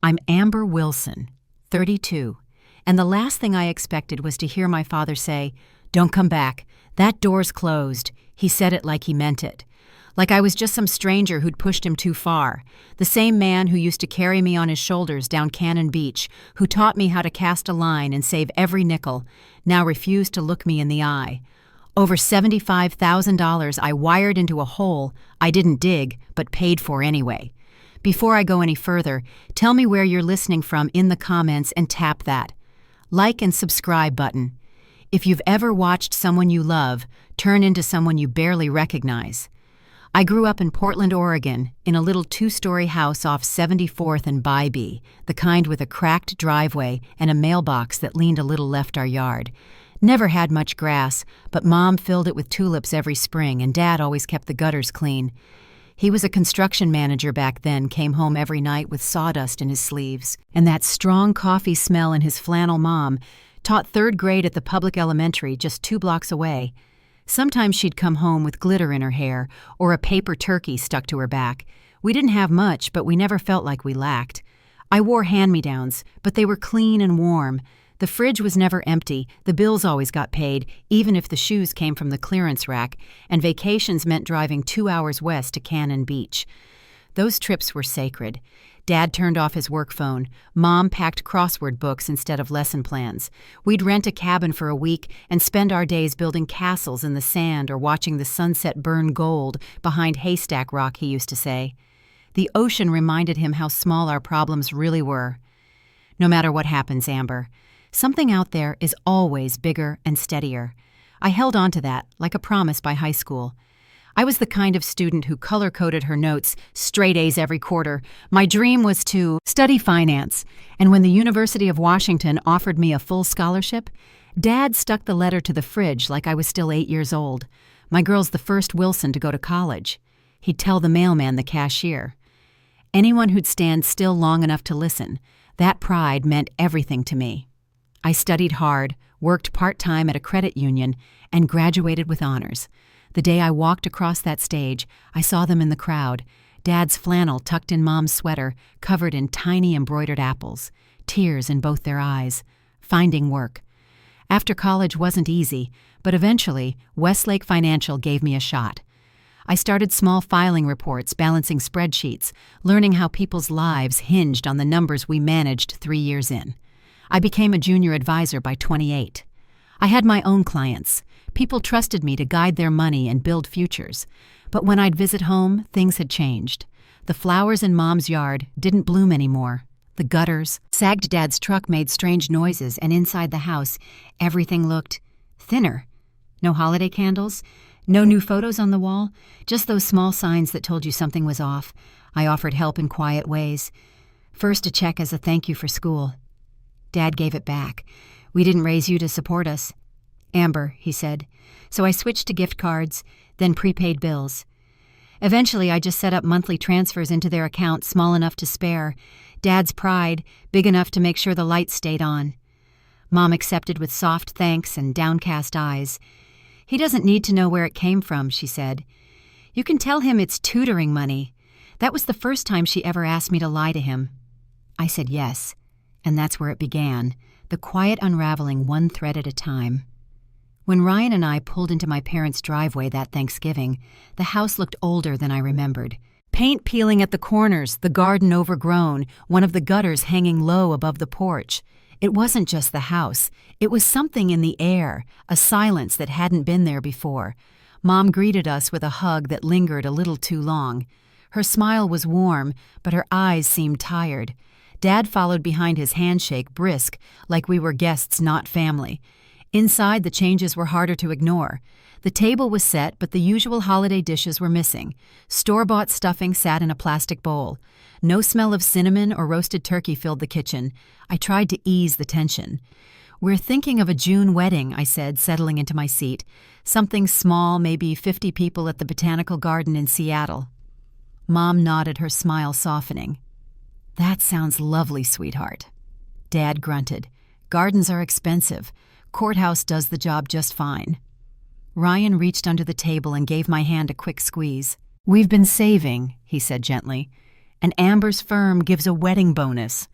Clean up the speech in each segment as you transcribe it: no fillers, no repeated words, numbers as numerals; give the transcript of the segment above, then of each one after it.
I'm Amber Wilson, 32, and the last thing I expected was to hear my father say, "Don't come back. That door's closed." He said it like he meant it. Like I was just some stranger who'd pushed him too far. The same man who used to carry me on his shoulders down Cannon Beach, who taught me how to cast a line and save every nickel, now refused to look me in the eye. Over $75,000 I wired into a hole I didn't dig, but paid for anyway. Before I go any further, tell me where you're listening from in the comments and tap that like and subscribe button. If you've ever watched someone you love turn into someone you barely recognize. I grew up in Portland, Oregon, in a little 2-story house off 74th and Bybee, the kind with a cracked driveway and a mailbox that leaned a little left our yard. Never had much grass, but Mom filled it with tulips every spring and Dad always kept the gutters clean. He was a construction manager back then, came home every night with sawdust in his sleeves, and that strong coffee smell in his flannel. Mom taught 3rd grade at the public elementary just 2 blocks away. Sometimes she'd come home with glitter in her hair or a paper turkey stuck to her back. We didn't have much, but we never felt like we lacked. I wore hand-me-downs, but they were clean and warm. The fridge was never empty, the bills always got paid, even if the shoes came from the clearance rack, and vacations meant driving 2 hours west to Cannon Beach. Those trips were sacred. Dad turned off his work phone. Mom packed crossword books instead of lesson plans. We'd rent a cabin for a week and spend our days building castles in the sand or watching the sunset burn gold behind Haystack Rock, he used to say. The ocean reminded him how small our problems really were. No matter what happens, Amber, something out there is always bigger and steadier. I held on to that, like a promise by high school. I was the kind of student who color-coded her notes, straight A's every quarter. My dream was to study finance, and when the University of Washington offered me a full scholarship, Dad stuck the letter to the fridge like I was still 8 years old. My girl's the first Wilson to go to college. He'd tell the mailman, the cashier. Anyone who'd stand still long enough to listen, that pride meant everything to me. I studied hard, worked part-time at a credit union, and graduated with honors. The day I walked across that stage, I saw them in the crowd. Dad's flannel tucked in Mom's sweater, covered in tiny embroidered apples, tears in both their eyes, finding work. After college wasn't easy, but eventually, Westlake Financial gave me a shot. I started small filing reports, balancing spreadsheets, learning how people's lives hinged on the numbers we managed 3 years in. I became a junior advisor by 28. I had my own clients. People trusted me to guide their money and build futures. But when I'd visit home, things had changed. The flowers in Mom's yard didn't bloom anymore. The gutters sagged. Dad's truck made strange noises, and inside the house, everything looked thinner. No holiday candles, no new photos on the wall, just those small signs that told you something was off. I offered help in quiet ways. First, a check as a thank you for school. Dad gave it back. "We didn't raise you to support us." "Amber," he said. So I switched to gift cards, then prepaid bills. Eventually, I just set up monthly transfers into their account small enough to spare. Dad's pride, big enough to make sure the lights stayed on. Mom accepted with soft thanks and downcast eyes. "He doesn't need to know where it came from," she said. "You can tell him it's tutoring money." That was the first time she ever asked me to lie to him. I said yes. And that's where it began, the quiet unraveling one thread at a time. When Ryan and I pulled into my parents' driveway that Thanksgiving, the house looked older than I remembered. Paint peeling at the corners, the garden overgrown, one of the gutters hanging low above the porch. It wasn't just the house. It was something in the air, a silence that hadn't been there before. Mom greeted us with a hug that lingered a little too long. Her smile was warm, but her eyes seemed tired. Dad followed behind his handshake, brisk, like we were guests, not family. Inside, the changes were harder to ignore. The table was set, but the usual holiday dishes were missing. Store-bought stuffing sat in a plastic bowl. No smell of cinnamon or roasted turkey filled the kitchen. I tried to ease the tension. "We're thinking of a June wedding," I said, settling into my seat. "Something small, maybe 50 people at the Botanical Garden in Seattle." Mom nodded, her smile softening. "That sounds lovely, sweetheart." Dad grunted. "Gardens are expensive. Courthouse does the job just fine." Ryan reached under the table and gave my hand a quick squeeze. "We've been saving," he said gently. And Amber's firm gives a wedding bonus.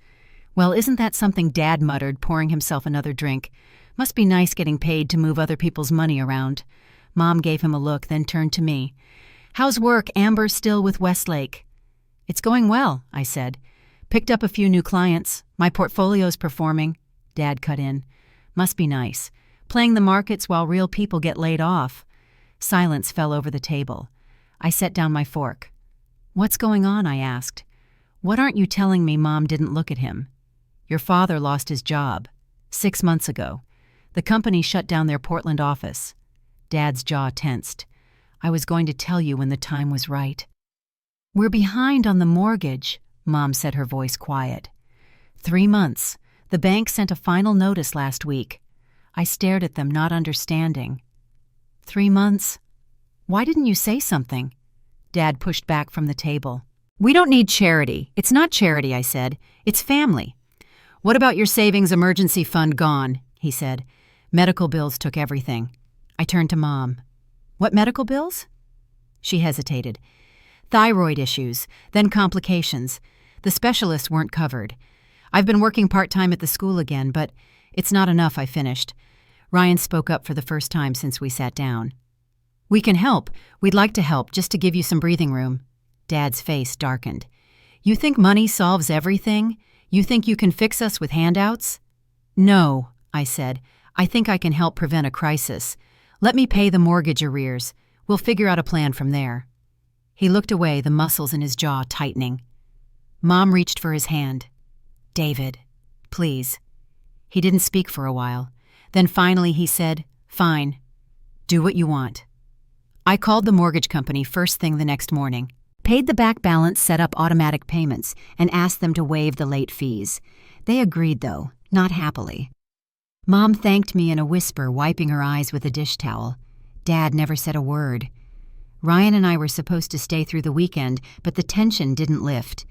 Well, isn't that something Dad muttered, pouring himself another drink? Must be nice getting paid to move other people's money around. Mom gave him a look, then turned to me. How's work? Amber still with Westlake? It's going well, I said. Picked up a few new clients. My portfolio's performing. Dad cut in. Must be nice. Playing the markets while real people get laid off. Silence fell over the table. I set down my fork. What's going on? I asked. What aren't you telling me? Mom didn't look at him. Your father lost his job 6 months ago. The company shut down their Portland office. Dad's jaw tensed. I was going to tell you when the time was right. We're behind on the mortgage, Mom said, her voice quiet. 3 months. The bank sent a final notice last week. I stared at them, not understanding. 3 months? Why didn't you say something? Dad pushed back from the table. We don't need charity. It's not charity, I said. It's family. What about your savings emergency fund gone? He said. Medical bills took everything. I turned to Mom. What medical bills? She hesitated. Thyroid issues, then complications. The specialists weren't covered. I've been working part-time at the school again, but it's not enough, I finished. Ryan spoke up for the first time since we sat down. We can help. We'd like to help, just to give you some breathing room. Dad's face darkened. You think money solves everything? You think you can fix us with handouts? No, I said. I think I can help prevent a crisis. Let me pay the mortgage arrears. We'll figure out a plan from there. He looked away, the muscles in his jaw tightening. Mom reached for his hand. David, please. He didn't speak for a while. Then finally he said, Fine. Do what you want. I called the mortgage company first thing the next morning, paid the back balance, set up automatic payments, and asked them to waive the late fees. They agreed, though, not happily. Mom thanked me in a whisper, wiping her eyes with a dish towel. Dad never said a word. Ryan and I were supposed to stay through the weekend, but the tension didn't lift.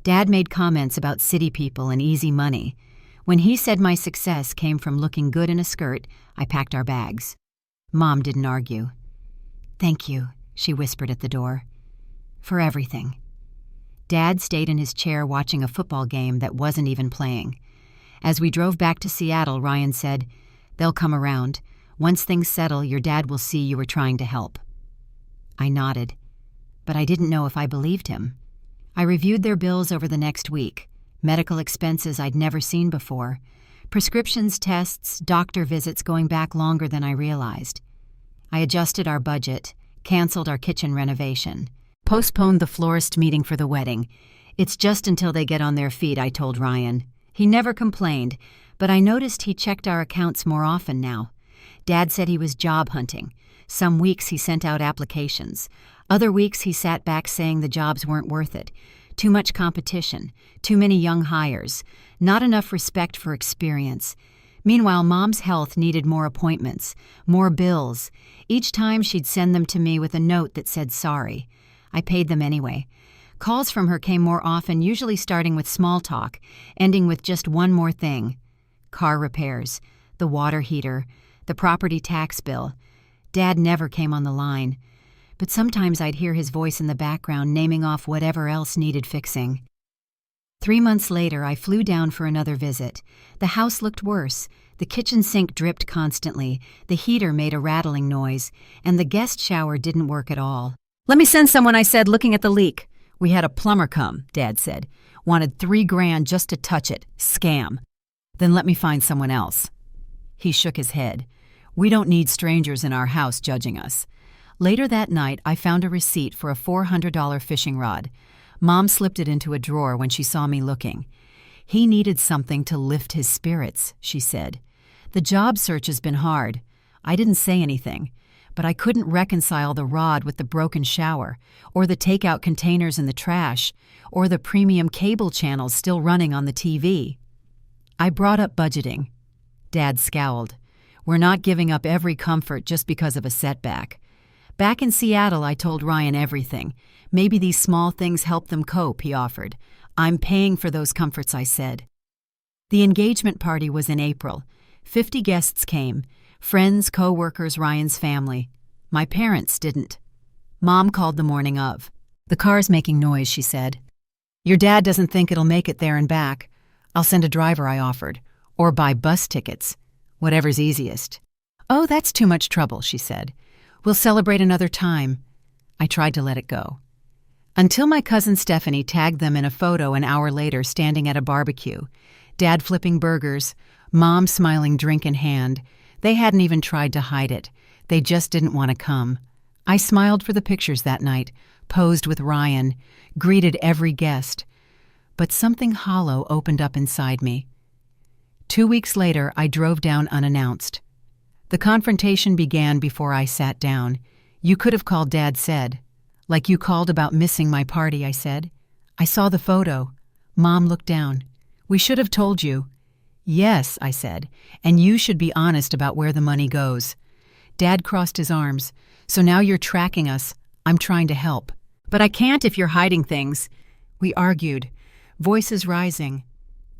Dad made comments about city people and easy money. When he said my success came from looking good in a skirt, I packed our bags. Mom didn't argue. Thank you, she whispered at the door. For everything. Dad stayed in his chair watching a football game that wasn't even playing. As we drove back to Seattle, Ryan said, They'll come around. Once things settle, your dad will see you were trying to help. I nodded, but I didn't know if I believed him. I reviewed their bills over the next week. Medical expenses I'd never seen before. Prescriptions, tests, doctor visits going back longer than I realized. I adjusted our budget, canceled our kitchen renovation, postponed the florist meeting for the wedding. It's just until they get on their feet, I told Ryan. He never complained, but I noticed he checked our accounts more often now. Dad said he was job hunting. Some weeks he sent out applications. Other weeks he sat back saying the jobs weren't worth it. Too much competition, too many young hires, not enough respect for experience. Meanwhile, Mom's health needed more appointments, more bills. Each time she'd send them to me with a note that said sorry. I paid them anyway. Calls from her came more often, usually starting with small talk, ending with just one more thing. Car repairs, the water heater, the property tax bill. Dad never came on the line, but sometimes I'd hear his voice in the background naming off whatever else needed fixing. 3 months later, I flew down for another visit. The house looked worse. The kitchen sink dripped constantly, the heater made a rattling noise, and the guest shower didn't work at all. Let me send someone, I said, looking at the leak. We had a plumber come, Dad said. Wanted $3,000 just to touch it. Scam. Then let me find someone else. He shook his head. We don't need strangers in our house judging us. Later that night, I found a receipt for a $400 fishing rod. Mom slipped it into a drawer when she saw me looking. He needed something to lift his spirits, she said. The job search has been hard. I didn't say anything, but I couldn't reconcile the rod with the broken shower, or the takeout containers in the trash, or the premium cable channels still running on the TV. I brought up budgeting. Dad scowled. We're not giving up every comfort just because of a setback. Back in Seattle, I told Ryan everything. Maybe these small things help them cope, he offered. I'm paying for those comforts, I said. The engagement party was in April. 50 guests came. Friends, co-workers, Ryan's family. My parents didn't. Mom called the morning of. The car's making noise, she said. Your dad doesn't think it'll make it there and back. I'll send a driver, I offered. Or buy bus tickets. Whatever's easiest. Oh, that's too much trouble, she said. We'll celebrate another time. I tried to let it go. Until my cousin Stephanie tagged them in a photo an hour later standing at a barbecue. Dad flipping burgers, Mom smiling drink in hand. They hadn't even tried to hide it. They just didn't want to come. I smiled for the pictures that night, posed with Ryan, greeted every guest. But something hollow opened up inside me. 2 weeks later, I drove down unannounced. The confrontation began before I sat down. You could have called, Dad said. Like you called about missing my party, I said. I saw the photo. Mom looked down. We should have told you. Yes, I said, and you should be honest about where the money goes. Dad crossed his arms. So now you're tracking us. I'm trying to help. But I can't if you're hiding things. We argued, voices rising,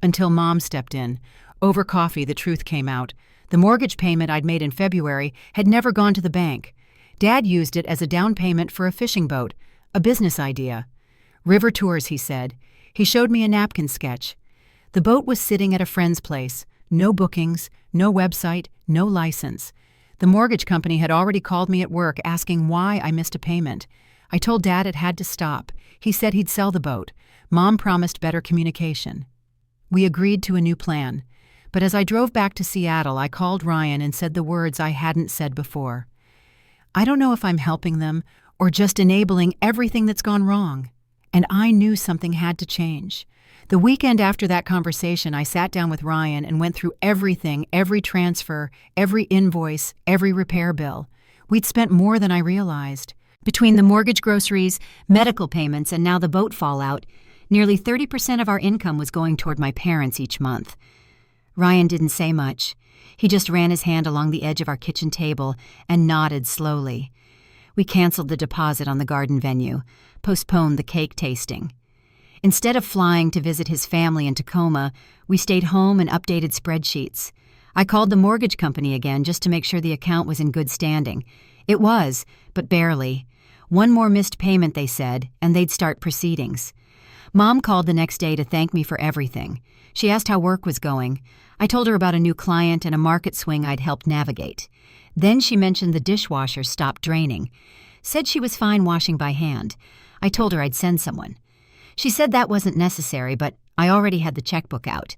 until Mom stepped in. Over coffee, the truth came out. The mortgage payment I'd made in February had never gone to the bank. Dad used it as a down payment for a fishing boat, a business idea. River tours, he said. He showed me a napkin sketch. The boat was sitting at a friend's place. No bookings, no website, no license. The mortgage company had already called me at work asking why I missed a payment. I told Dad it had to stop. He said he'd sell the boat. Mom promised better communication. We agreed to a new plan. But as I drove back to Seattle, I called Ryan and said the words I hadn't said before. I don't know if I'm helping them or just enabling everything that's gone wrong. And I knew something had to change. The weekend after that conversation, I sat down with Ryan and went through everything, every transfer, every invoice, every repair bill. We'd spent more than I realized. Between the mortgage, groceries, medical payments, and now the boat fallout, nearly 30% of our income was going toward my parents each month. Ryan didn't say much. He just ran his hand along the edge of our kitchen table and nodded slowly. We canceled the deposit on the garden venue, postponed the cake tasting. Instead of flying to visit his family in Tacoma, we stayed home and updated spreadsheets. I called the mortgage company again just to make sure the account was in good standing. It was, but barely. One more missed payment, they said, and they'd start proceedings. Mom called the next day to thank me for everything. She asked how work was going. I told her about a new client and a market swing I'd helped navigate. Then she mentioned the dishwasher stopped draining. Said she was fine washing by hand. I told her I'd send someone. She said that wasn't necessary, but I already had the checkbook out.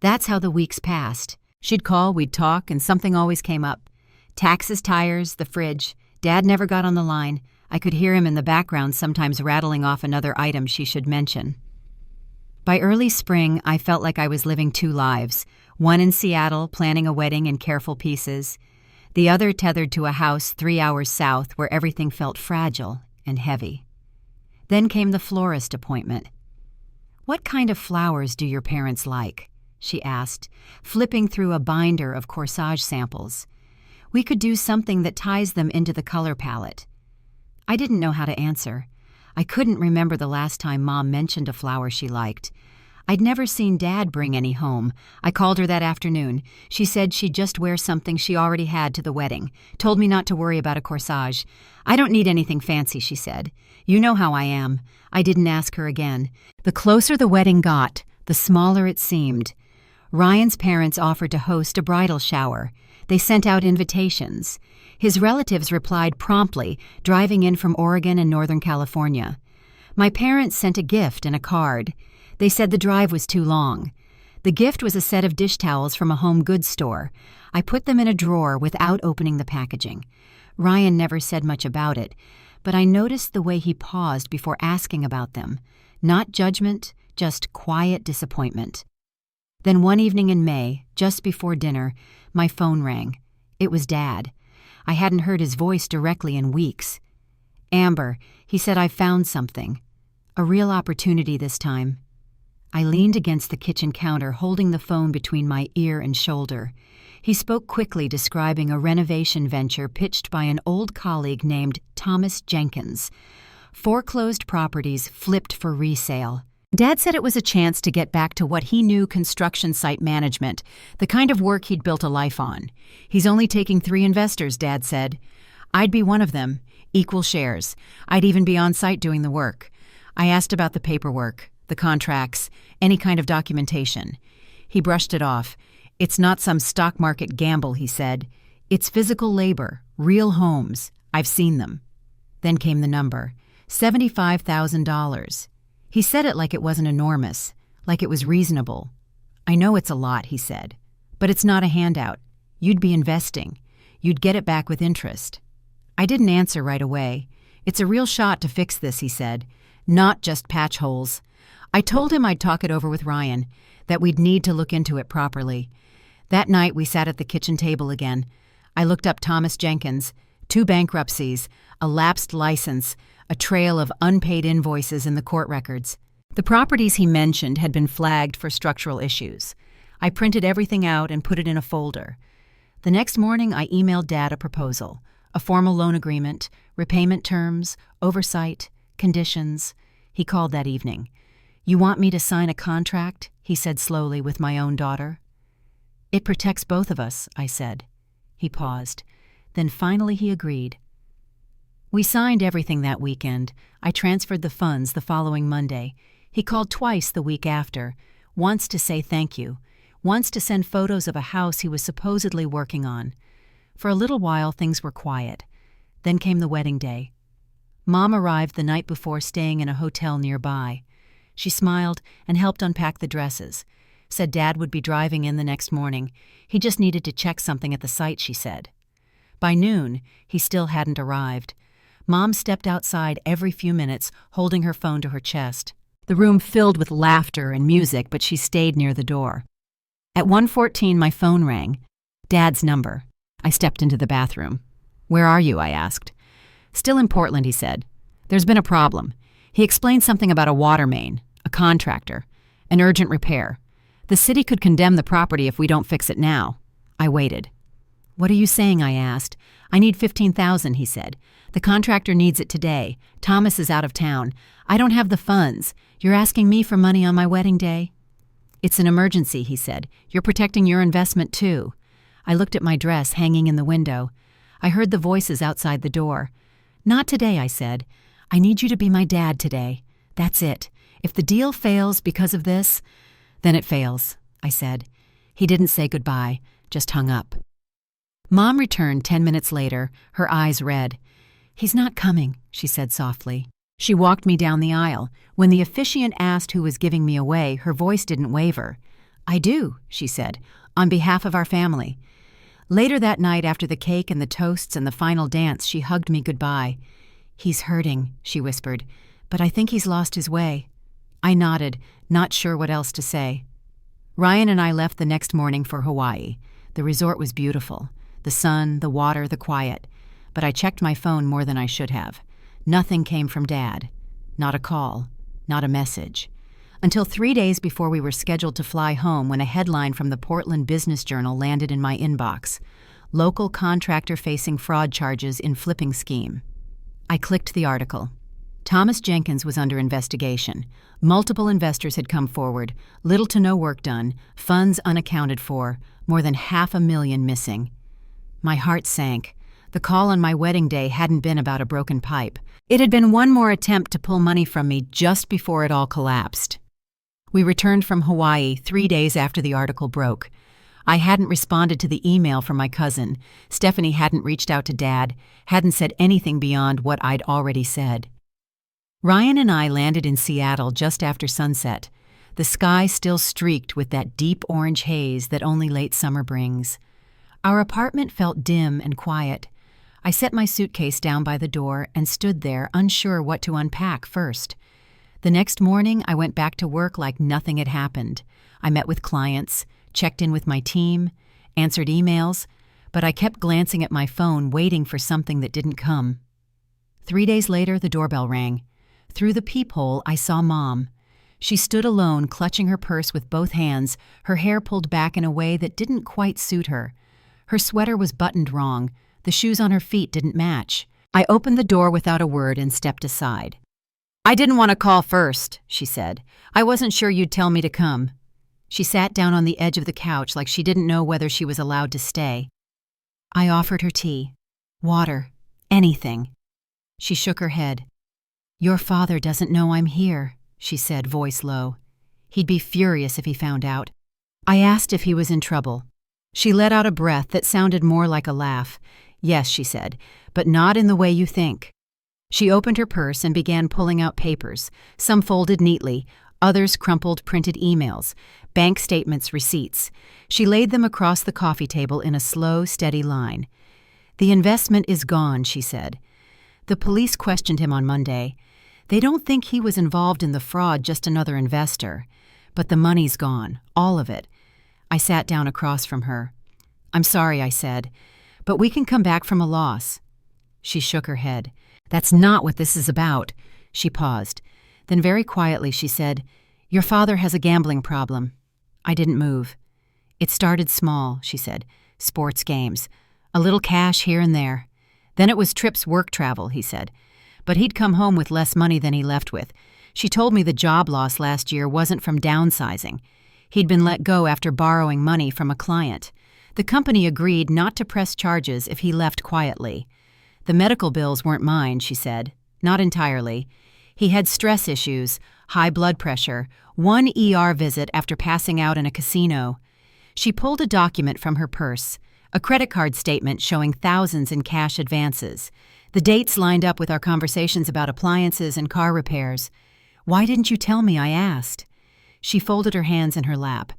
That's how the weeks passed. She'd call, we'd talk, and something always came up. Taxes, tires, the fridge. Dad never got on the line. I could hear him in the background sometimes rattling off another item she should mention. By early spring, I felt like I was living two lives, one in Seattle, planning a wedding in careful pieces, the other tethered to a house 3 hours south where everything felt fragile and heavy. Then came the florist appointment. "What kind of flowers do your parents like?" she asked, flipping through a binder of corsage samples. "We could do something that ties them into the color palette." I didn't know how to answer. I couldn't remember the last time Mom mentioned a flower she liked. I'd never seen Dad bring any home. I called her that afternoon. She said she'd just wear something she already had to the wedding. Told me not to worry about a corsage. "I don't need anything fancy," she said. "You know how I am." I didn't ask her again. The closer the wedding got, the smaller it seemed. Ryan's parents offered to host a bridal shower. They sent out invitations. His relatives replied promptly, driving in from Oregon and Northern California. My parents sent a gift and a card. They said the drive was too long. The gift was a set of dish towels from a home goods store. I put them in a drawer without opening the packaging. Ryan never said much about it, but I noticed the way he paused before asking about them. Not judgment, just quiet disappointment. Then one evening in May, just before dinner, my phone rang. It was Dad. I hadn't heard his voice directly in weeks. "Amber," he said, "I've found something. A real opportunity this time." I leaned against the kitchen counter, holding the phone between my ear and shoulder. He spoke quickly, describing a renovation venture pitched by an old colleague named Thomas Jenkins. Foreclosed properties flipped for resale. Dad said it was a chance to get back to what he knew: construction site management, the kind of work he'd built a life on. "He's only taking 3 investors," Dad said. "I'd be one of them, equal shares. I'd even be on site doing the work." I asked about the paperwork. the contracts, any kind of documentation. He brushed it off. It's not some stock market gamble, he said. It's physical labor, real homes. I've seen them. Then came the number, $75,000. He said it like it wasn't enormous, like it was reasonable. I know it's a lot, he said, but it's not a handout. You'd be investing. You'd get it back with interest. I didn't answer right away. It's a real shot to fix this, he said, not just patch holes. I told him I'd talk it over with Ryan, that we'd need to look into it properly. That night we sat at the kitchen table again. I looked up Thomas Jenkins, 2 bankruptcies, a lapsed license, a trail of unpaid invoices in the court records. The properties he mentioned had been flagged for structural issues. I printed everything out and put it in a folder. The next morning I emailed Dad a proposal, a formal loan agreement, repayment terms, oversight, conditions. He called that evening. "You want me to sign a contract?" he said slowly, with my own daughter. "It protects both of us," I said. He paused. Then finally he agreed. We signed everything that weekend. I transferred the funds the following Monday. He called twice the week after, once to say thank you, once to send photos of a house he was supposedly working on. For a little while things were quiet. Then came the wedding day. Mom arrived the night before, staying in a hotel nearby. She smiled and helped unpack the dresses. Said Dad would be driving in the next morning. He just needed to check something at the site, she said. By noon, he still hadn't arrived. Mom stepped outside every few minutes, holding her phone to her chest. The room filled with laughter and music, but she stayed near the door. At 1:14, my phone rang. Dad's number. I stepped into the bathroom. "Where are you?" I asked. "Still in Portland," he said. "There's been a problem." He explained something about a water main, a contractor, an urgent repair. The city could condemn the property if we don't fix it now. I waited. "What are you saying?" I asked. "I need $15,000, he said. "The contractor needs it today. Thomas is out of town. I don't have the funds. You're asking me for money on my wedding day?" "It's an emergency," he said. "You're protecting your investment, too." I looked at my dress hanging in the window. I heard the voices outside the door. "Not today," I said. "I need you to be my dad today. That's it. If the deal fails because of this, then it fails," I said. He didn't say goodbye, just hung up. Mom returned 10 minutes later, her eyes red. "He's not coming," she said softly. She walked me down the aisle. When the officiant asked who was giving me away, her voice didn't waver. "I do," she said, "on behalf of our family." Later that night, after the cake and the toasts and the final dance, she hugged me goodbye. "He's hurting," she whispered, "but I think he's lost his way." I nodded, not sure what else to say. Ryan and I left the next morning for Hawaii. The resort was beautiful. The sun, the water, the quiet. But I checked my phone more than I should have. Nothing came from Dad. Not a call. Not a message. Until 3 days before we were scheduled to fly home, when a headline from the Portland Business Journal landed in my inbox. "Local contractor facing fraud charges in flipping scheme." I clicked the article. Thomas Jenkins was under investigation. Multiple investors had come forward. Little to no work done. Funds unaccounted for. More than $500,000 missing. My heart sank. The call on my wedding day hadn't been about a broken pipe. It had been one more attempt to pull money from me just before it all collapsed. We returned from Hawaii 3 days after the article broke. I hadn't responded to the email from my cousin. Stephanie hadn't reached out to Dad, hadn't said anything beyond what I'd already said. Ryan and I landed in Seattle just after sunset. The sky still streaked with that deep orange haze that only late summer brings. Our apartment felt dim and quiet. I set my suitcase down by the door and stood there, unsure what to unpack first. The next morning, I went back to work like nothing had happened. I met with clients, checked in with my team, answered emails, but I kept glancing at my phone, waiting for something that didn't come. 3 days later, the doorbell rang. Through the peephole, I saw Mom. She stood alone, clutching her purse with both hands, her hair pulled back in a way that didn't quite suit her. Her sweater was buttoned wrong. The shoes on her feet didn't match. I opened the door without a word and stepped aside. "I didn't want to call first," she said. "I wasn't sure you'd tell me to come." She sat down on the edge of the couch like she didn't know whether she was allowed to stay. I offered her tea, water, anything. She shook her head. "Your father doesn't know I'm here," she said, voice low. He'd be furious if he found out. I asked if he was in trouble. She let out a breath that sounded more like a laugh. Yes, she said, but not in the way you think. She opened her purse and began pulling out papers, some folded neatly, others crumpled printed emails, bank statements, receipts. She laid them across the coffee table in a slow, steady line. The investment is gone, she said. The police questioned him on Monday. They don't think he was involved in the fraud, just another investor. But the money's gone, all of it. I sat down across from her. I'm sorry, I said, but we can come back from a loss. She shook her head. That's not what this is about. She paused. Then very quietly she said, Your father has a gambling problem. I didn't move. It started small, she said. Sports games. A little cash here and there. Then it was Tripp's work travel, he said. But he'd come home with less money than he left with. She told me the job loss last year wasn't from downsizing. He'd been let go after borrowing money from a client. The company agreed not to press charges if he left quietly. The medical bills weren't mine, she said. Not entirely. He had stress issues, high blood pressure, one ER visit after passing out in a casino. She pulled a document from her purse, a credit card statement showing thousands in cash advances. The dates lined up with our conversations about appliances and car repairs. Why didn't you tell me? I asked. She folded her hands in her lap.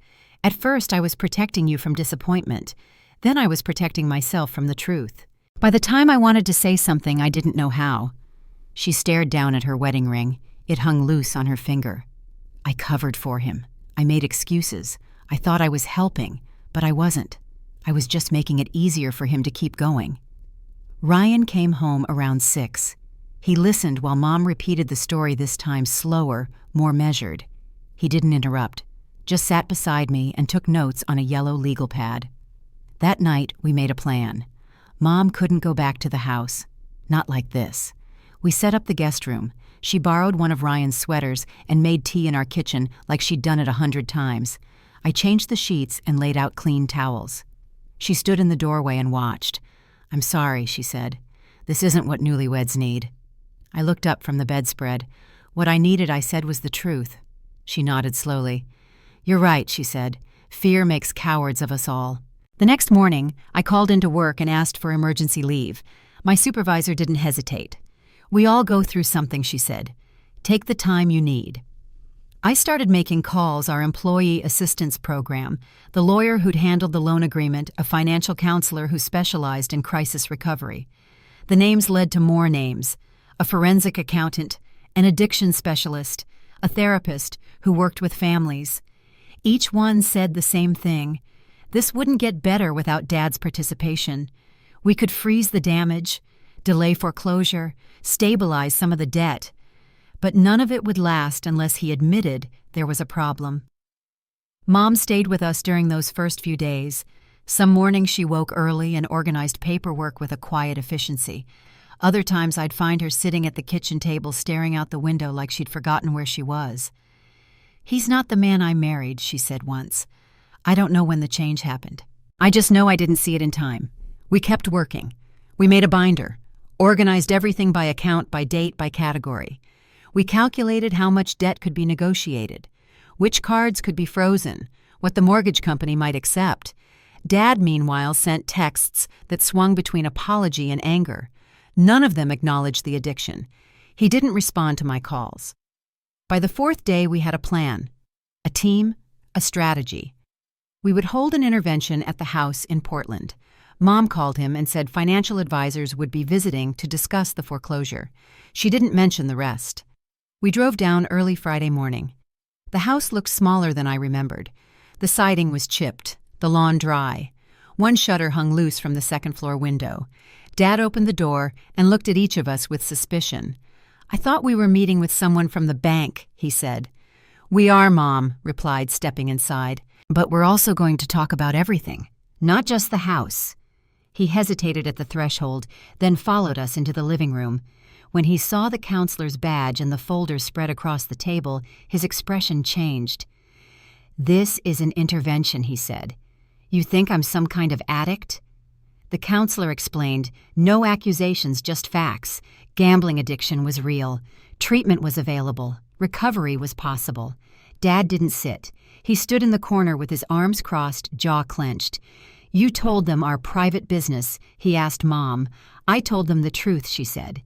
At first, I was protecting you from disappointment. Then I was protecting myself from the truth. By the time I wanted to say something, I didn't know how. She stared down at her wedding ring. It hung loose on her finger. I covered for him. I made excuses. I thought I was helping, but I wasn't. I was just making it easier for him to keep going. Ryan came home around 6. He listened while Mom repeated the story, this time slower, more measured. He didn't interrupt, just sat beside me and took notes on a yellow legal pad. That night, we made a plan. Mom couldn't go back to the house. Not like this. We set up the guest room. She borrowed one of Ryan's sweaters and made tea in our kitchen like she'd done it 100 times. I changed the sheets and laid out clean towels. She stood in the doorway and watched. I'm sorry, she said. This isn't what newlyweds need. I looked up from the bedspread. What I needed, I said, was the truth. She nodded slowly. You're right, she said. Fear makes cowards of us all. The next morning, I called into work and asked for emergency leave. My supervisor didn't hesitate. We all go through something, she said. Take the time you need. I started making calls, our employee assistance program, the lawyer who'd handled the loan agreement, a financial counselor who specialized in crisis recovery. The names led to more names, a forensic accountant, an addiction specialist, a therapist who worked with families. Each one said the same thing. This wouldn't get better without Dad's participation. We could freeze the damage, delay foreclosure, stabilize some of the debt. But none of it would last unless he admitted there was a problem. Mom stayed with us during those first few days. Some mornings she woke early and organized paperwork with a quiet efficiency. Other times I'd find her sitting at the kitchen table staring out the window like she'd forgotten where she was. He's not the man I married, she said once. I don't know when the change happened. I just know I didn't see it in time. We kept working. We made a binder, organized everything by account, by date, by category. We calculated how much debt could be negotiated, which cards could be frozen, what the mortgage company might accept. Dad, meanwhile, sent texts that swung between apology and anger. None of them acknowledged the addiction. He didn't respond to my calls. By the 4th day, we had a plan, a team, a strategy. We would hold an intervention at the house in Portland. Mom called him and said financial advisors would be visiting to discuss the foreclosure. She didn't mention the rest. We drove down early Friday morning. The house looked smaller than I remembered. The siding was chipped, the lawn dry. One shutter hung loose from the second-floor window. Dad opened the door and looked at each of us with suspicion. I thought we were meeting with someone from the bank, he said. We are, Mom, replied, stepping inside. But we're also going to talk about everything, not just the house. He hesitated at the threshold, then followed us into the living room. When he saw the counselor's badge and the folder spread across the table, his expression changed. This is an intervention, he said. You think I'm some kind of addict? The counselor explained, no accusations, just facts. Gambling addiction was real. Treatment was available. Recovery was possible. Dad didn't sit. He stood in the corner with his arms crossed, jaw clenched. "You told them our private business," he asked Mom. "I told them the truth," she said.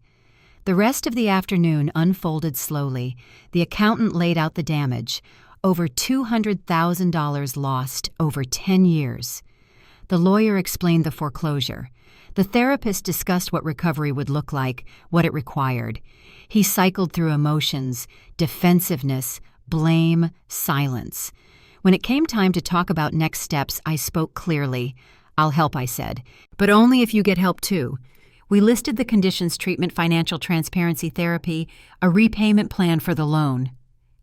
The rest of the afternoon unfolded slowly. The accountant laid out the damage. Over $200,000 lost over 10 years. The lawyer explained the foreclosure. The therapist discussed what recovery would look like, what it required. He cycled through emotions, defensiveness, blame, silence. When it came time to talk about next steps, I spoke clearly. "I'll help," I said, "but only if you get help too." We listed the conditions: treatment, financial transparency, therapy, a repayment plan for the loan.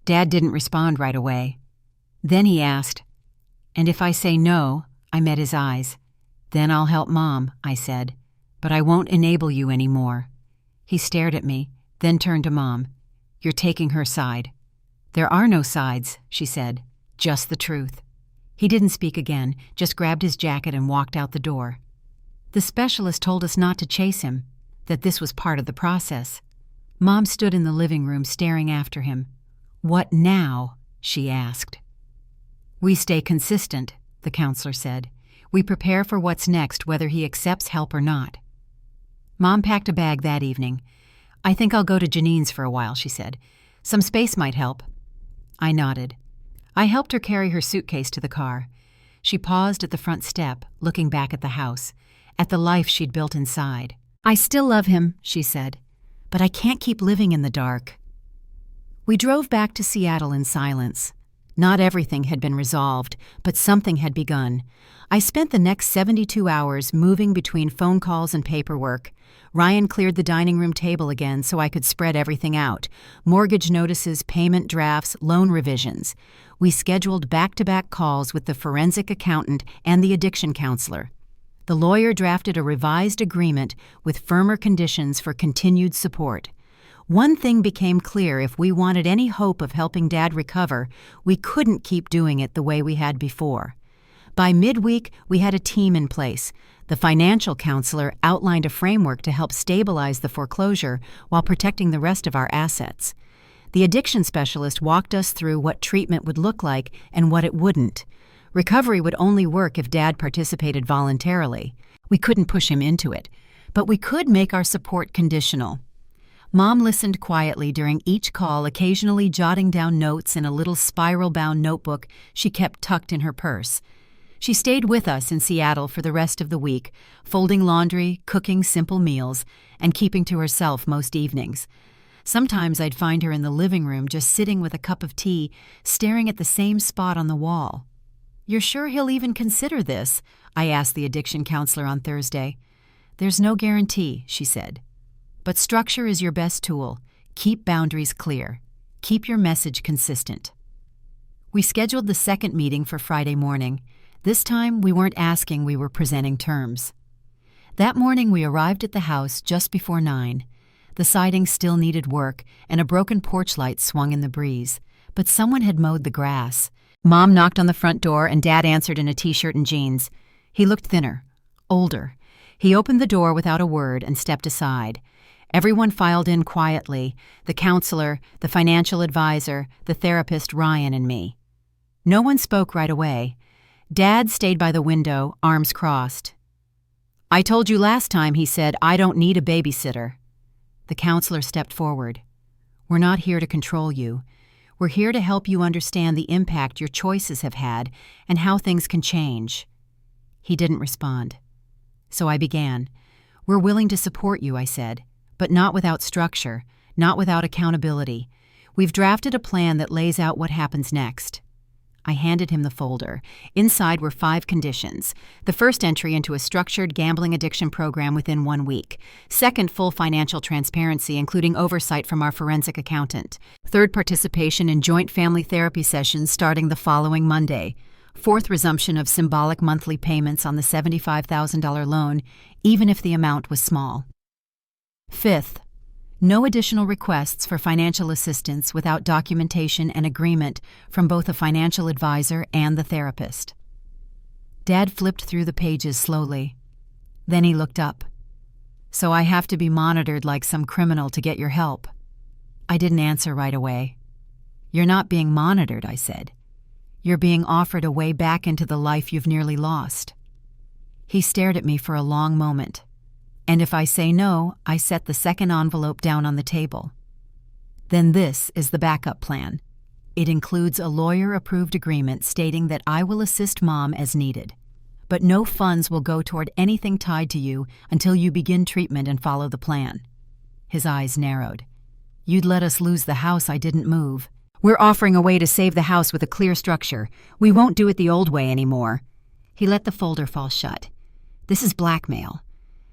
Dad didn't respond right away. Then he asked, "And if I say no?" I met his eyes. "Then I'll help Mom," I said, "but I won't enable you anymore." He stared at me, then turned to Mom. "You're taking her side." "There are no sides," she said, "just the truth." He didn't speak again, just grabbed his jacket and walked out the door. The specialist told us not to chase him, that this was part of the process. Mom stood in the living room staring after him. "What now?" she asked. "We stay consistent," the counselor said. "We prepare for what's next, whether he accepts help or not." Mom packed a bag that evening. "I think I'll go to Janine's for a while," she said. "Some space might help." I nodded. I helped her carry her suitcase to the car. She paused at the front step, looking back at the house, at the life she'd built inside. "I still love him," she said, "but I can't keep living in the dark." We drove back to Seattle in silence. Not everything had been resolved, but something had begun. I spent the next 72 hours moving between phone calls and paperwork. Ryan cleared the dining room table again so I could spread everything out. Mortgage notices, payment drafts, loan revisions. We scheduled back-to-back calls with the forensic accountant and the addiction counselor. The lawyer drafted a revised agreement with firmer conditions for continued support. One thing became clear: if we wanted any hope of helping Dad recover, we couldn't keep doing it the way we had before. By midweek, we had a team in place. The financial counselor outlined a framework to help stabilize the foreclosure while protecting the rest of our assets. The addiction specialist walked us through what treatment would look like and what it wouldn't. Recovery would only work if Dad participated voluntarily. We couldn't push him into it, but we could make our support conditional. Mom listened quietly during each call, occasionally jotting down notes in a little spiral-bound notebook she kept tucked in her purse. She stayed with us in Seattle for the rest of the week, folding laundry, cooking simple meals, and keeping to herself most evenings. Sometimes I'd find her in the living room just sitting with a cup of tea, staring at the same spot on the wall. "You're sure he'll even consider this?" I asked the addiction counselor on Thursday. "There's no guarantee," she said. "But structure is your best tool. Keep boundaries clear. Keep your message consistent." We scheduled the second meeting for Friday morning. This time, we weren't asking, we were presenting terms. That morning, we arrived at the house just before 9. The siding still needed work, and a broken porch light swung in the breeze. But someone had mowed the grass. Mom knocked on the front door, and Dad answered in a t-shirt and jeans. He looked thinner, older. He opened the door without a word and stepped aside. Everyone filed in quietly: the counselor, the financial advisor, the therapist, Ryan, and me. No one spoke right away. Dad stayed by the window, arms crossed. "I told you last time," he said, "I don't need a babysitter." The counselor stepped forward. "We're not here to control you. We're here to help you understand the impact your choices have had and how things can change." He didn't respond. So I began. "We're willing to support you," I said, "but not without structure, not without accountability. We've drafted a plan that lays out what happens next." I handed him the folder. Inside were 5 conditions. The first, entry into a structured gambling addiction program within 1 week. Second, full financial transparency, including oversight from our forensic accountant. Third, participation in joint family therapy sessions starting the following Monday. Fourth, resumption of symbolic monthly payments on the $75,000 loan, even if the amount was small. Fifth, no additional requests for financial assistance without documentation and agreement from both a financial advisor and the therapist. Dad flipped through the pages slowly. Then he looked up. "So I have to be monitored like some criminal to get your help?" I didn't answer right away. "You're not being monitored," I said. "You're being offered a way back into the life you've nearly lost." He stared at me for a long moment. "And if I say no," I set the second envelope down on the table. "Then this is the backup plan. It includes a lawyer-approved agreement stating that I will assist Mom as needed. But no funds will go toward anything tied to you until you begin treatment and follow the plan." His eyes narrowed. "You'd let us lose the house I didn't move. We're offering a way to save the house with a clear structure. We won't do it the old way anymore." He let the folder fall shut. "This is blackmail."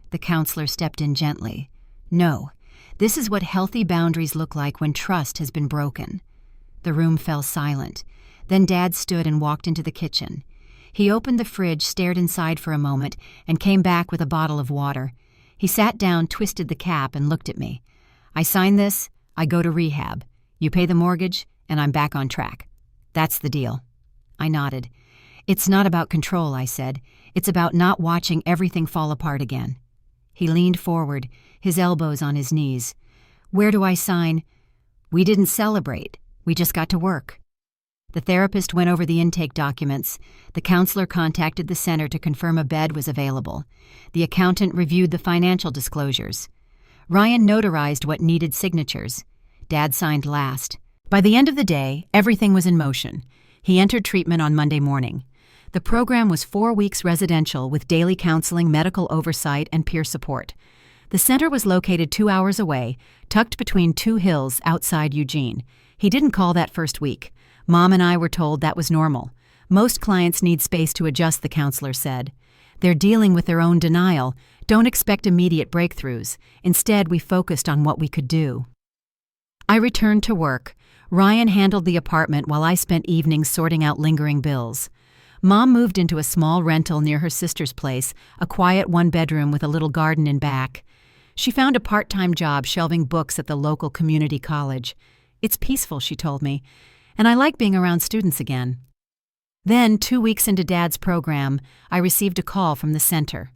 The counselor stepped in gently. "No, this is what healthy boundaries look like when trust has been broken." The room fell silent. Then Dad stood and walked into the kitchen. He opened the fridge, stared inside for a moment, and came back with a bottle of water. He sat down, twisted the cap, and looked at me. "I sign this, I go to rehab. You pay the mortgage, and I'm back on track. That's the deal." I nodded. "It's not about control," I said. "It's about not watching everything fall apart again." He leaned forward, his elbows on his knees. "Where do I sign?" "We didn't celebrate. We just got to work." The therapist went over the intake documents. The counselor contacted the center to confirm a bed was available. The accountant reviewed the financial disclosures. Ryan notarized what needed signatures. Dad signed last. By the end of the day, everything was in motion. He entered treatment on Monday morning. The program was 4 weeks residential with daily counseling, medical oversight, and peer support. The center was located 2 hours away, tucked between 2 hills outside Eugene. He didn't call that first week. Mom and I were told that was normal. Most clients need space to adjust, the counselor said. They're dealing with their own denial. Don't expect immediate breakthroughs. Instead, we focused on what we could do. I returned to work. Ryan handled the apartment while I spent evenings sorting out lingering bills. Mom moved into a small rental near her sister's place, a quiet 1-bedroom with a little garden in back. She found a part-time job shelving books at the local community college. "It's peaceful," she told me, "and I like being around students again." Then, 2 weeks into Dad's program, I received a call from the center.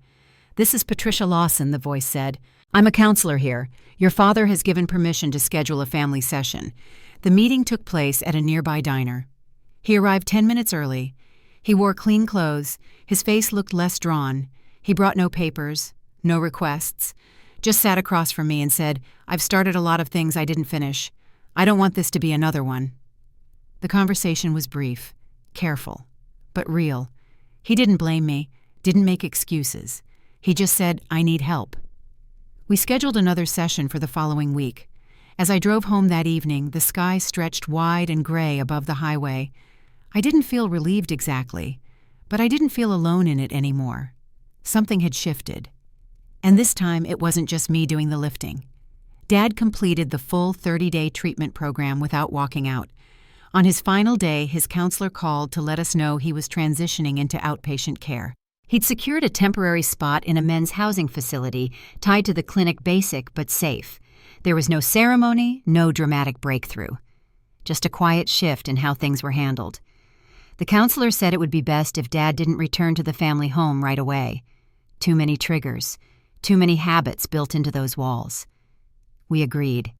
"This is Patricia Lawson," the voice said. "I'm a counselor here. Your father has given permission to schedule a family session." The meeting took place at a nearby diner. He arrived 10 minutes early. He wore clean clothes. His face looked less drawn. He brought no papers, no requests. Just sat across from me and said, "I've started a lot of things I didn't finish. I don't want this to be another one." The conversation was brief, careful, but real. He didn't blame me, didn't make excuses. He just said, "I need help." We scheduled another session for the following week. As I drove home that evening, the sky stretched wide and gray above the highway. I didn't feel relieved exactly, but I didn't feel alone in it anymore. Something had shifted. And this time, it wasn't just me doing the lifting. Dad completed the full 30-day treatment program without walking out. On his final day, his counselor called to let us know he was transitioning into outpatient care. He'd secured a temporary spot in a men's housing facility tied to the clinic, basic but safe. There was no ceremony, no dramatic breakthrough. Just a quiet shift in how things were handled. The counselor said it would be best if Dad didn't return to the family home right away. Too many triggers, too many habits built into those walls. We agreed.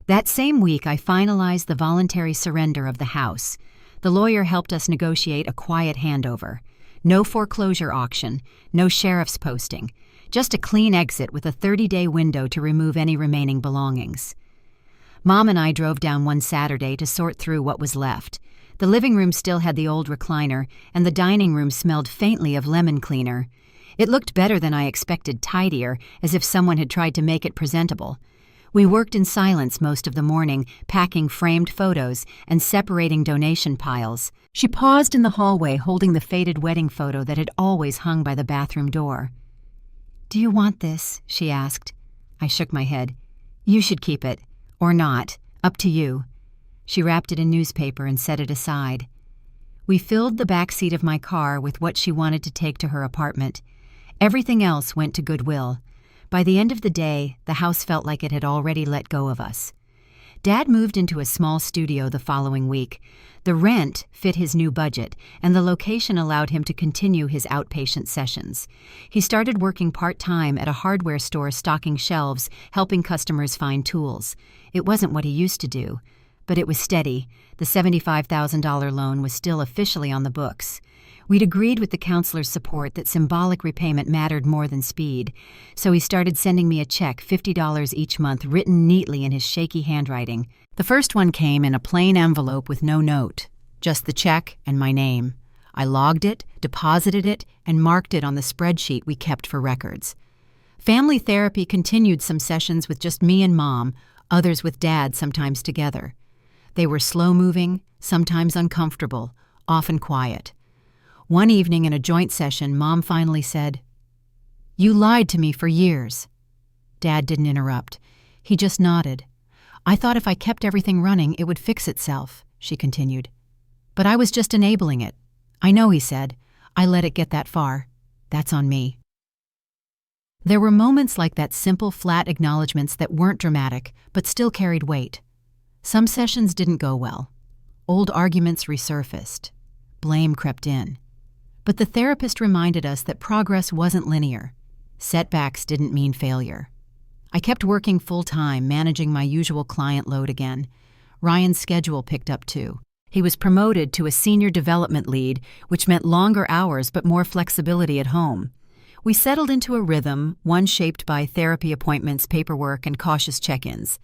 That same week, I finalized the voluntary surrender of the house. The lawyer helped us negotiate a quiet handover. No foreclosure auction, no sheriff's posting, just a clean exit with a 30-day window to remove any remaining belongings. Mom and I drove down one Saturday to sort through what was left. The living room still had the old recliner, and the dining room smelled faintly of lemon cleaner. It looked better than I expected, tidier, as if someone had tried to make it presentable. We worked in silence most of the morning, packing framed photos and separating donation piles. She paused in the hallway, holding the faded wedding photo that had always hung by the bathroom door. "Do you want this?" she asked. I shook my head. "You should keep it. Or not. Up to you." She wrapped it in newspaper and set it aside. We filled the back seat of my car with what she wanted to take to her apartment. Everything else went to Goodwill. By the end of the day, the house felt like it had already let go of us. Dad moved into a small studio the following week. The rent fit his new budget, and the location allowed him to continue his outpatient sessions. He started working part-time at a hardware store stocking shelves, helping customers find tools. It wasn't what he used to do, but it was steady. The $75,000 loan was still officially on the books. We'd agreed with the counselor's support that symbolic repayment mattered more than speed, so he started sending me a check, $50 each month, written neatly in his shaky handwriting. The first one came in a plain envelope with no note, just the check and my name. I logged it, deposited it, and marked it on the spreadsheet we kept for records. Family therapy continued, some sessions with just me and Mom, others with Dad, sometimes together. They were slow-moving, sometimes uncomfortable, often quiet. One evening in a joint session, Mom finally said, "You lied to me for years." Dad didn't interrupt. He just nodded. "I thought if I kept everything running, it would fix itself," she continued. "But I was just enabling it." "I know," he said. "I let it get that far. That's on me." There were moments like that, simple, flat acknowledgments that weren't dramatic, but still carried weight. Some sessions didn't go well. Old arguments resurfaced. Blame crept in. But the therapist reminded us that progress wasn't linear. Setbacks didn't mean failure. I kept working full-time, managing my usual client load again. Ryan's schedule picked up too. He was promoted to a senior development lead, which meant longer hours but more flexibility at home. We settled into a rhythm, one shaped by therapy appointments, paperwork, and cautious check-ins.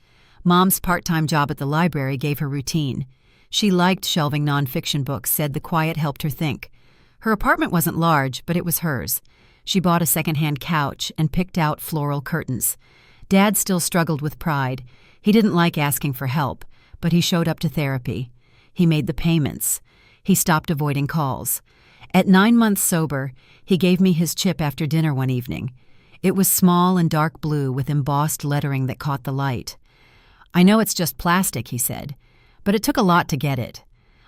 Mom's part-time job at the library gave her routine. She liked shelving nonfiction books, said the quiet helped her think. Her apartment wasn't large, but it was hers. She bought a second-hand couch and picked out floral curtains. Dad still struggled with pride. He didn't like asking for help, but he showed up to therapy. He made the payments. He stopped avoiding calls. At 9 months sober, he gave me his chip after dinner one evening. It was small and dark blue with embossed lettering that caught the light. "I know it's just plastic," he said, "but it took a lot to get it."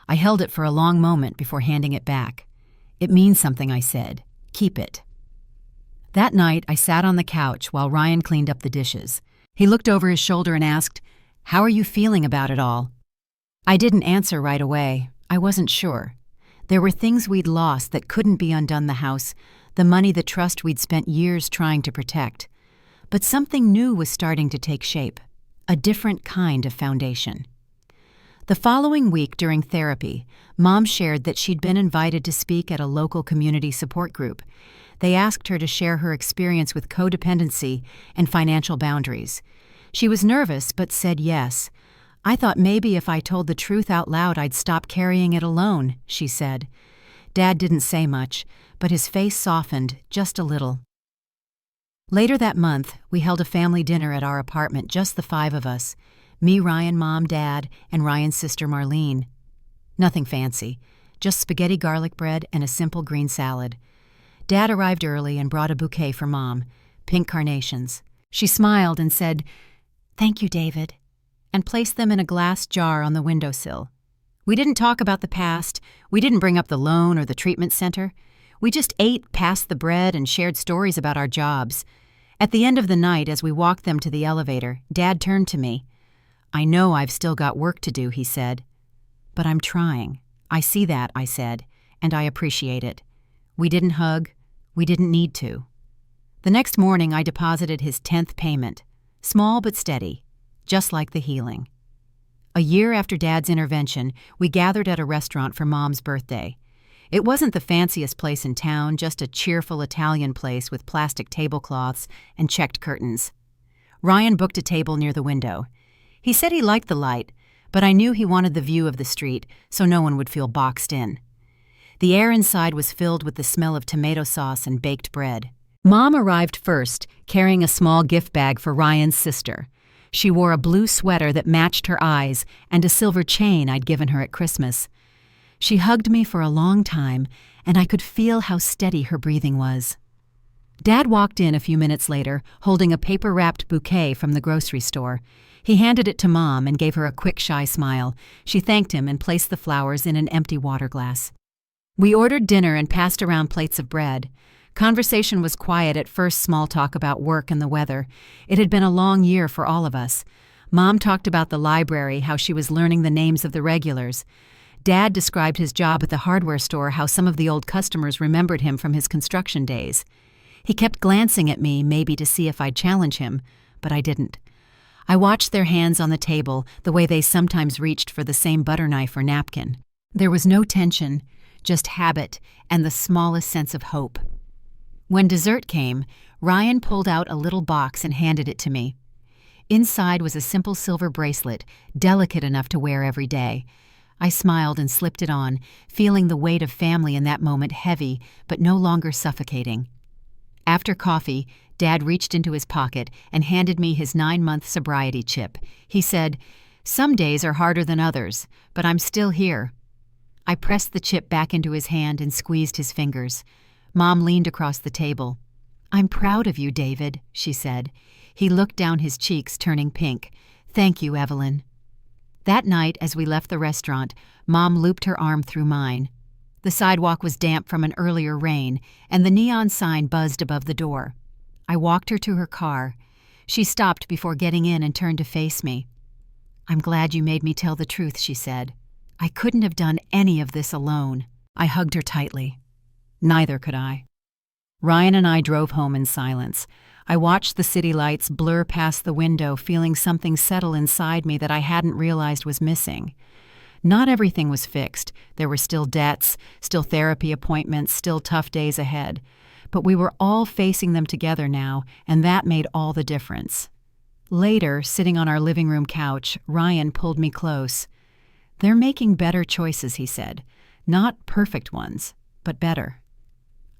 I held it for a long moment before handing it back. "It means something," I said. "Keep it." That night, I sat on the couch while Ryan cleaned up the dishes. He looked over his shoulder and asked, "How are you feeling about it all?" I didn't answer right away. I wasn't sure. There were things we'd lost that couldn't be undone: the house, the money, the trust we'd spent years trying to protect. But something new was starting to take shape, a different kind of foundation. The following week during therapy, Mom shared that she'd been invited to speak at a local community support group. They asked her to share her experience with codependency and financial boundaries. She was nervous but said yes. "I thought maybe if I told the truth out loud I'd stop carrying it alone," she said. Dad didn't say much, but his face softened just a little. Later that month, we held a family dinner at our apartment, just the 5 of us. Me, Ryan, Mom, Dad, and Ryan's sister Marlene. Nothing fancy, just spaghetti garlic bread and a simple green salad. Dad arrived early and brought a bouquet for Mom, pink carnations. She smiled and said, "Thank you, David," and placed them in a glass jar on the windowsill. We didn't talk about the past. We didn't bring up the loan or the treatment center. We just ate, passed the bread, and shared stories about our jobs. At the end of the night, as we walked them to the elevator, Dad turned to me. "I know I've still got work to do," he said. "But I'm trying." "I see that," I said, "and I appreciate it." We didn't hug. We didn't need to. The next morning, I deposited his 10th payment, small but steady, just like the healing. A year after Dad's intervention, we gathered at a restaurant for Mom's birthday. It wasn't the fanciest place in town, just a cheerful Italian place with plastic tablecloths and checked curtains. Ryan booked a table near the window. He said he liked the light, but I knew he wanted the view of the street so no one would feel boxed in. The air inside was filled with the smell of tomato sauce and baked bread. Mom arrived first, carrying a small gift bag for Ryan's sister. She wore a blue sweater that matched her eyes and a silver chain I'd given her at Christmas. She hugged me for a long time, and I could feel how steady her breathing was. Dad walked in a few minutes later, holding a paper-wrapped bouquet from the grocery store. He handed it to Mom and gave her a quick, shy smile. She thanked him and placed the flowers in an empty water glass. We ordered dinner and passed around plates of bread. Conversation was quiet at first, small talk about work and the weather. It had been a long year for all of us. Mom talked about the library, how she was learning the names of the regulars. Dad described his job at the hardware store, how some of the old customers remembered him from his construction days. He kept glancing at me, maybe to see if I'd challenge him, but I didn't. I watched their hands on the table the way they sometimes reached for the same butter knife or napkin. There was no tension, just habit and the smallest sense of hope. When dessert came, Ryan pulled out a little box and handed it to me. Inside was a simple silver bracelet, delicate enough to wear every day. I smiled and slipped it on, feeling the weight of family in that moment heavy but no longer suffocating. After coffee, Dad reached into his pocket and handed me his 9-month sobriety chip. He said, "Some days are harder than others, but I'm still here." I pressed the chip back into his hand and squeezed his fingers. Mom leaned across the table. "I'm proud of you, David," she said. He looked down his cheeks, turning pink. "Thank you, Evelyn." That night, as we left the restaurant, Mom looped her arm through mine. The sidewalk was damp from an earlier rain, and the neon sign buzzed above the door. I walked her to her car. She stopped before getting in and turned to face me. "I'm glad you made me tell the truth," she said. "I couldn't have done any of this alone." I hugged her tightly. Neither could I. Ryan and I drove home in silence. I watched the city lights blur past the window, feeling something settle inside me that I hadn't realized was missing. Not everything was fixed. There were still debts, still therapy appointments, still tough days ahead. But we were all facing them together now, and that made all the difference. Later, sitting on our living room couch, Ryan pulled me close. "They're making better choices," he said. "Not perfect ones, but better."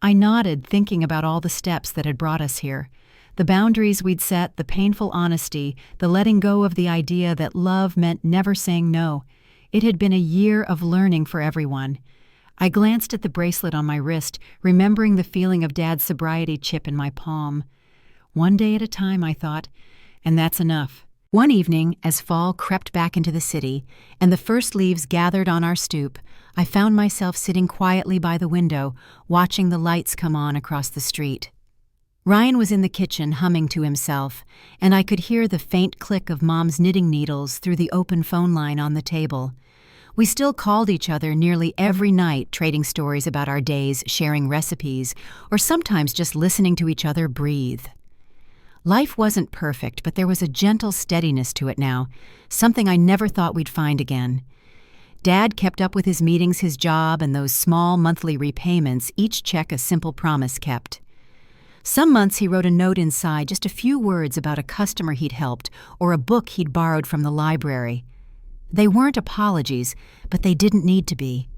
I nodded, thinking about all the steps that had brought us here. The boundaries we'd set, the painful honesty, the letting go of the idea that love meant never saying no. It had been a year of learning for everyone. I glanced at the bracelet on my wrist, remembering the feeling of Dad's sobriety chip in my palm. One day at a time, I thought, and that's enough. One evening, as fall crept back into the city, and the first leaves gathered on our stoop, I found myself sitting quietly by the window, watching the lights come on across the street. Ryan was in the kitchen humming to himself, and I could hear the faint click of Mom's knitting needles through the open phone line on the table. We still called each other nearly every night, trading stories about our days, sharing recipes, or sometimes just listening to each other breathe. Life wasn't perfect, but there was a gentle steadiness to it now, something I never thought we'd find again. Dad kept up with his meetings, his job, and those small monthly repayments, each check a simple promise kept. Some months he wrote a note inside, just a few words about a customer he'd helped or a book he'd borrowed from the library. They weren't apologies, but they didn't need to be.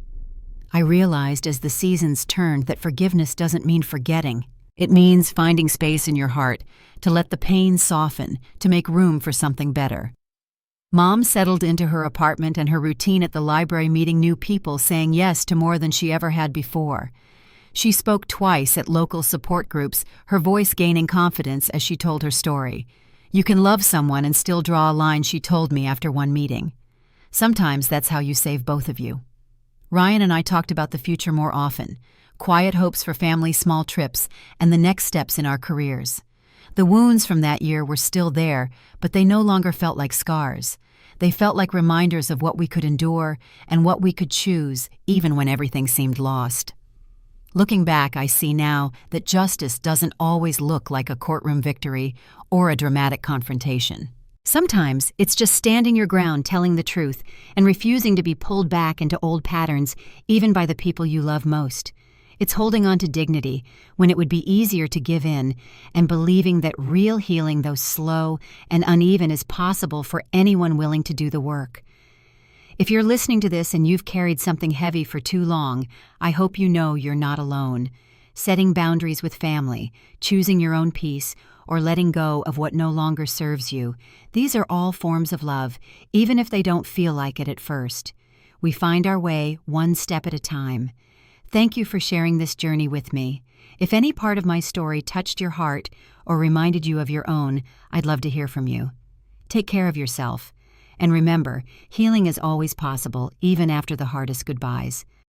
I realized as the seasons turned that forgiveness doesn't mean forgetting. It means finding space in your heart, to let the pain soften, to make room for something better. Mom settled into her apartment and her routine at the library, meeting new people, saying yes to more than she ever had before. She spoke twice at local support groups, her voice gaining confidence as she told her story. "You can love someone and still draw a line," she told me after one meeting. "Sometimes that's how you save both of you." Ryan and I talked about the future more often, quiet hopes for family, small trips, and the next steps in our careers. The wounds from that year were still there, but they no longer felt like scars. They felt like reminders of what we could endure and what we could choose, even when everything seemed lost. Looking back, I see now that justice doesn't always look like a courtroom victory or a dramatic confrontation. Sometimes it's just standing your ground, telling the truth, and refusing to be pulled back into old patterns, even by the people you love most. It's holding on to dignity when it would be easier to give in, and believing that real healing, though slow and uneven, is possible for anyone willing to do the work. If you're listening to this and you've carried something heavy for too long, I hope you know you're not alone. Setting boundaries with family, choosing your own peace, or letting go of what no longer serves you, these are all forms of love, even if they don't feel like it at first. We find our way one step at a time. Thank you for sharing this journey with me. If any part of my story touched your heart or reminded you of your own, I'd love to hear from you. Take care of yourself. And remember, healing is always possible, even after the hardest goodbyes.